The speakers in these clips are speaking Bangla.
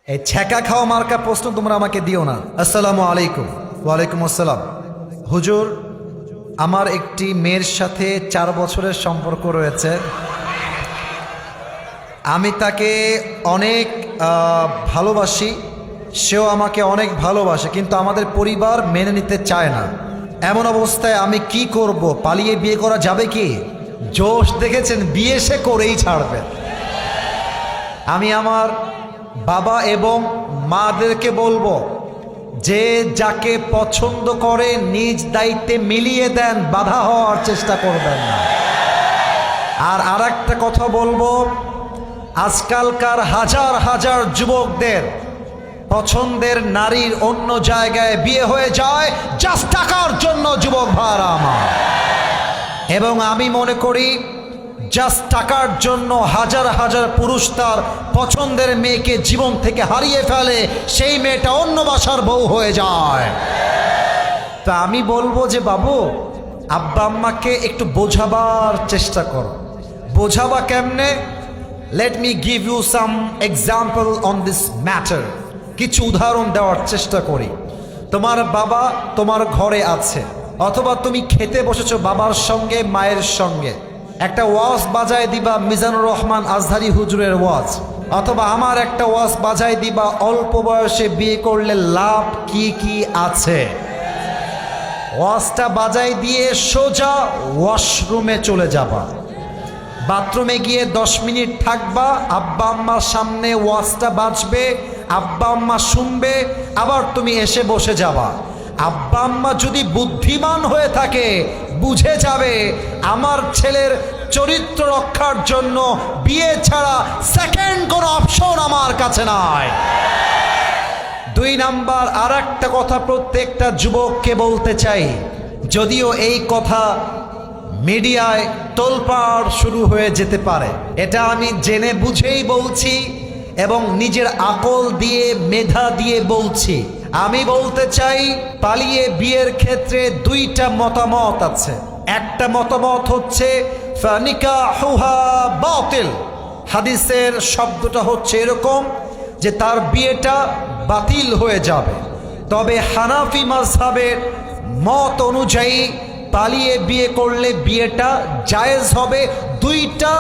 এই ছ্যাঁকা খাওয়া মার্কা প্রশ্ন তোমরা আমাকে দিও না। আসসালামু আলাইকুম। ওয়ালাইকুম আসসালাম। হুজুর, আমার একটি মেয়ের সাথে 4 বছরের সম্পর্ক রয়েছে। আমি তাকে অনেক ভালোবাসি, সেও আমাকে অনেক ভালোবাসে, কিন্তু আমাদের পরিবার মেনে নিতে চায় না। এমন অবস্থায় আমি কি করব? পালিয়ে বিয়ে করা যাবে কি? জোশ দেখেছেন, বিয়ে সে করেই ছাড়বে। আমি আমার বাবা এবং মাদেরকে বলবো যে যাকে পছন্দ করে নিজ দায়িত্বে মিলিয়ে দেন, বাধা হওয়ার চেষ্টা করবেন না। আর একটা কথা বলবো, আজকালকার হাজার হাজার যুবকদের পছন্দের নারীর অন্য জায়গায় বিয়ে হয়ে যায় জাস্ট টাকার জন্য, যুবক ভাইরা আমার। এবং আমি মনে করি জাস্ট টাকার জন্য হাজার হাজার পুরুষ তার পছন্দের মেয়েকে জীবন থেকে হারিয়ে ফেলে, সেই মেয়েটা অন্য বাসার বউ হয়ে যায়। তা আমি বলবো যে বাবু, আব্বা আম্মাকে একটু বোঝাবার চেষ্টা করো। বোঝাবা কেমনে? Let me give you some example on this matter. কিছু উদাহরণ দেওয়ার চেষ্টা করি। তোমার বাবা তোমার ঘরে আছে, অথবা তুমি খেতে বসেছো বাবার সঙ্গে মায়ের সঙ্গে, একটা ওয়াজ বাজায় দিবা মিজানুর রহমান আজহারি হুজুরের ওয়াজ, অথবা আমার একটা ওয়াজ বাজায় দিবা অল্প বয়সে বিয়ে করলে লাভ কি কি আছে। ওয়াজটা বাজাই দিয়ে সোজা ওয়াশরুমে চলে যাবা, বাথরুমে গিয়ে 10 মিনিট থাকবা, আব্বা আম্মার সামনে ওয়াজটা বাজবে, আব্বা আম্মা শুনবে, আবার তুমি এসে বসে যাবা। আব্বা আম্মা যদি বুদ্ধিমান হয়ে থাকে বুঝে যাবে আমার ছেলের চরিত্র রক্ষার জন্য বিয়ে ছাড়া সেকেন্ড কোনো অপশন আমার কাছে নাই। 2 নাম্বার, আর একটা কথা প্রত্যেকটা যুবককে বলতে চাই, যদিও এই কথা মিডিয়ায় তোলপাড় শুরু হয়ে যেতে পারে, এটা আমি জেনে বুঝেই বলছি এবং নিজের আকল দিয়ে মেধা দিয়ে বলছি। আমি বলতে চাই, পালিয়ে বিয়ের ক্ষেত্রে 2টা মতামত আছে। একটা মতামত হচ্ছে ফানিকাহুহা বাতিল। হাদিসের শব্দটা হচ্ছে এরকম যে তার বিয়েটা বাতিল হয়ে যাবে। তবে হানাফি মাযহাবের মত অনুযায়ী পালিয়ে বিয়ে করলে বিয়েটা জায়েজ হবে। 2টা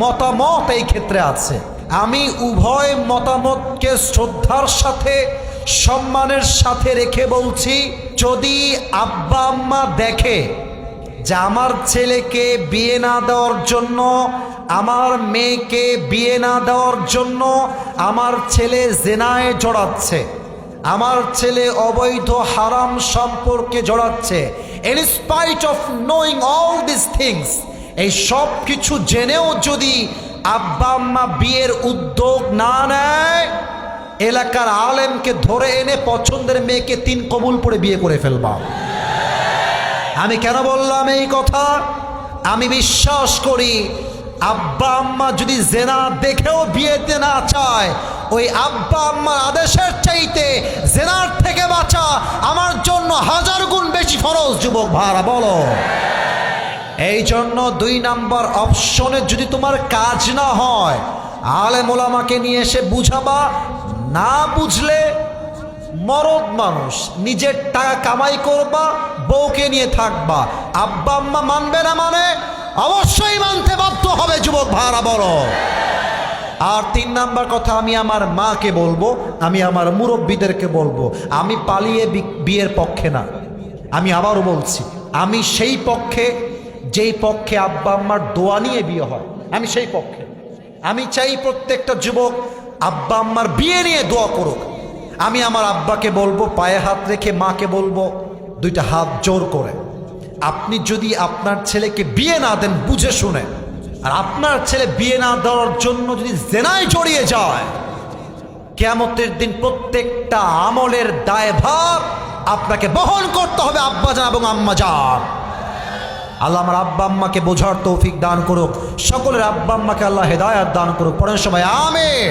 মতামত এই ক্ষেত্রে আছে। আমি উভয় মতামতকে শ্রদ্ধার সাথে সম্মানের সাথে রেখে বলছি, যদি আব্বা আম্মা দেখে যে আমার ছেলেকে বিয়ে না দেওয়ার জন্য, আমার মেয়েকে বিয়ে না দেওয়ার জন্য আমার ছেলে জেনায় জড়াচ্ছে, আমার ছেলে অবৈধ হারাম সম্পর্কে জড়াচ্ছে, in spite of knowing all these things, এই সব কিছু জেনেও যদি আব্বা আম্মা বিয়ের উদ্যোগ না নেয়, এলাকার আলেমকে ধরে এনে পছন্দের মেয়েকে 3 কবুল পড়ে বিয়ে করে ফেলবা। আমি কেন বললাম এই কথা? আমি বিশ্বাস করি আব্বা আম্মা যদি জেনা দেখেও বিয়েতে না চায়, ওই আব্বা আম্মার আদেশের চাইতে জেনার থেকে বাঁচা আমার জন্য 1000 গুণ বেশি ফরজ। যুবক ভাইরা বলো। এই জন্য 2 নাম্বার অপশনে যদি তোমার কাজ না হয়, আলেম ওলামাকে নিয়ে এসে বুঝাবা। না বুঝলে মরদ মানুষ, নিজের টাকা কামাই করবা, বউকে নিয়ে থাকবা। আব্বা আম্মা মানবে না মানে অবশ্যই মানতে বাধ্য হবে। যুবক ভাইরা বলো। আর 3 নাম্বার কথা আমি আমার মাকে বলবো, আমি আমার মুরব্বীদেরকে বলবো, আমি পালিয়ে বিয়ের পক্ষে না। আমি আবারও বলছি, আমি সেই পক্ষে যেই পক্ষে আব্বা আম্মার দোয়া নিয়ে বিয়ে হয়, আমি সেই পক্ষে। আমি চাই প্রত্যেকটা যুবক আব্বা আম্মার বিয়ে নিয়ে দোয়া করুক। আমি আমার আব্বাকে বলবো, পায়ে হাত রেখে, মাকে বলবো 2টা হাত জোর করে, আপনি যদি আপনার ছেলেকে বিয়ে না দেন বুঝে শুনে, আর আপনার ছেলে বিয়ে না দেওয়ার জন্য যদি জেনায় জড়িয়ে যায়, কিয়ামতের দিন প্রত্যেকটা আমলের দায়ভার আপনাকে বহন করতে হবে আব্বাজান এবং আম্মাজান। আল্লাহ আমার আব্বা আম্মাকে বোঝার তৌফিক দান করুক। সকলের আব্বা আম্মাকে আল্লাহ হেদায়েত দান করুক। পরের সবাই আমিন।